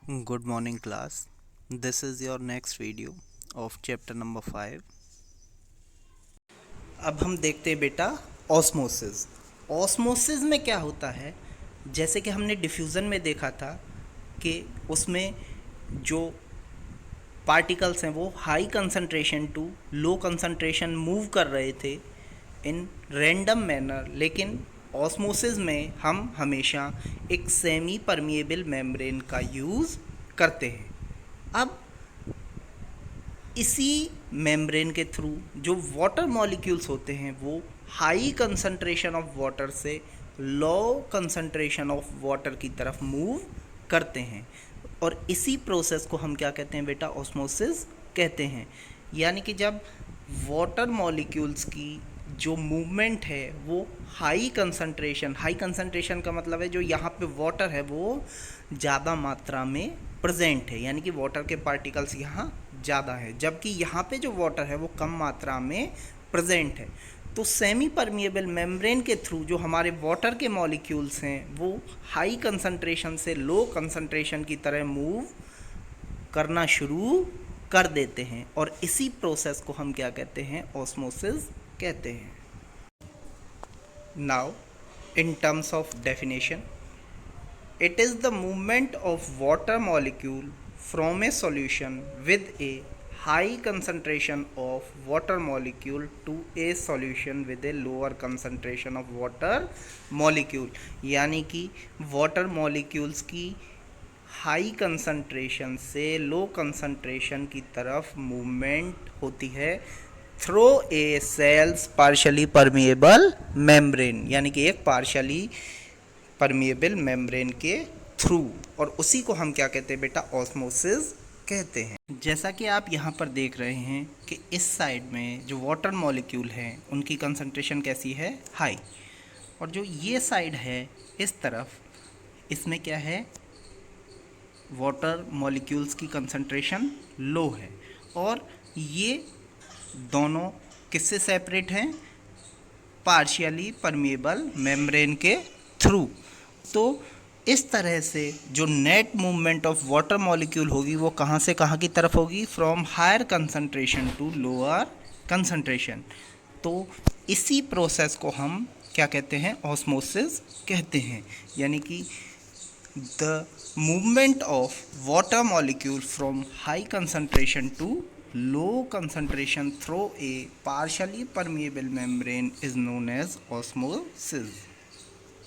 Good morning class. This is your next video of chapter number 5. अब हम देखते हैं बेटा ऑस्मोसिस। ऑस्मोसिस में क्या होता है, जैसे कि हमने डिफ्यूज़न में देखा था कि उसमें जो पार्टिकल्स हैं वो high concentration to low concentration move कर रहे थे इन रैंडम मैनर, लेकिन ऑस्मोसिस में हम हमेशा एक सेमी परमिएबल मेम्ब्रेन का यूज़ करते हैं। अब इसी मेम्ब्रेन के थ्रू जो वाटर मॉलिक्यूल्स होते हैं वो हाई कंसंट्रेशन ऑफ वाटर से लो कंसंट्रेशन ऑफ वाटर की तरफ मूव करते हैं, और इसी प्रोसेस को हम क्या कहते हैं बेटा, ऑस्मोसिस कहते हैं। यानी कि जब वाटर मॉलिक्यूल्स की जो मूवमेंट है वो हाई कंसंट्रेशन का मतलब है जो यहाँ पे वाटर है वो ज़्यादा मात्रा में प्रेजेंट है, यानी कि वाटर के पार्टिकल्स यहाँ ज़्यादा है, जबकि यहाँ पे जो वाटर है वो कम मात्रा में प्रेजेंट है। तो सेमी परमिएबल मेम्ब्रेन के थ्रू जो हमारे वाटर के मॉलिक्यूल्स हैं वो हाई कंसंट्रेशन से लो कंसंट्रेशन की तरह मूव करना शुरू कर देते हैं, और इसी प्रोसेस को हम क्या कहते हैं, ऑस्मोसिस कहते हैं। Now in terms of definition, it is the movement of water molecule from a solution with a high concentration of water molecule to a solution with a lower concentration of water molecule। यानी कि water molecules की high concentration से low concentration की तरफ movement होती है through a cells partially permeable membrane, यानी कि एक पार्शली परमिएबल मेम्ब्रेन के थ्रू, और उसी को हम क्या कहते हैं बेटा, ऑस्मोसिस कहते हैं। जैसा कि आप यहाँ पर देख रहे हैं कि इस साइड में जो वाटर मॉलिक्यूल हैं उनकी कंसंट्रेशन कैसी है, हाई, और जो ये साइड है इस तरफ, इसमें क्या है, वाटर मॉलिक्यूल्स की कंसंट्रेशन लो है, और ये दोनों किससे सेपरेट हैं, पार्शियली परमिएबल मेम्ब्रेन के थ्रू। तो इस तरह से जो net movement of water molecule होगी वो कहाँ से कहाँ की तरफ होगी, from higher concentration to lower concentration. तो इसी प्रोसेस को हम क्या कहते हैं, ऑस्मोसिस कहते हैं। यानी कि the movement of water molecule from high concentration to low concentration through a partially permeable membrane is known as osmosis।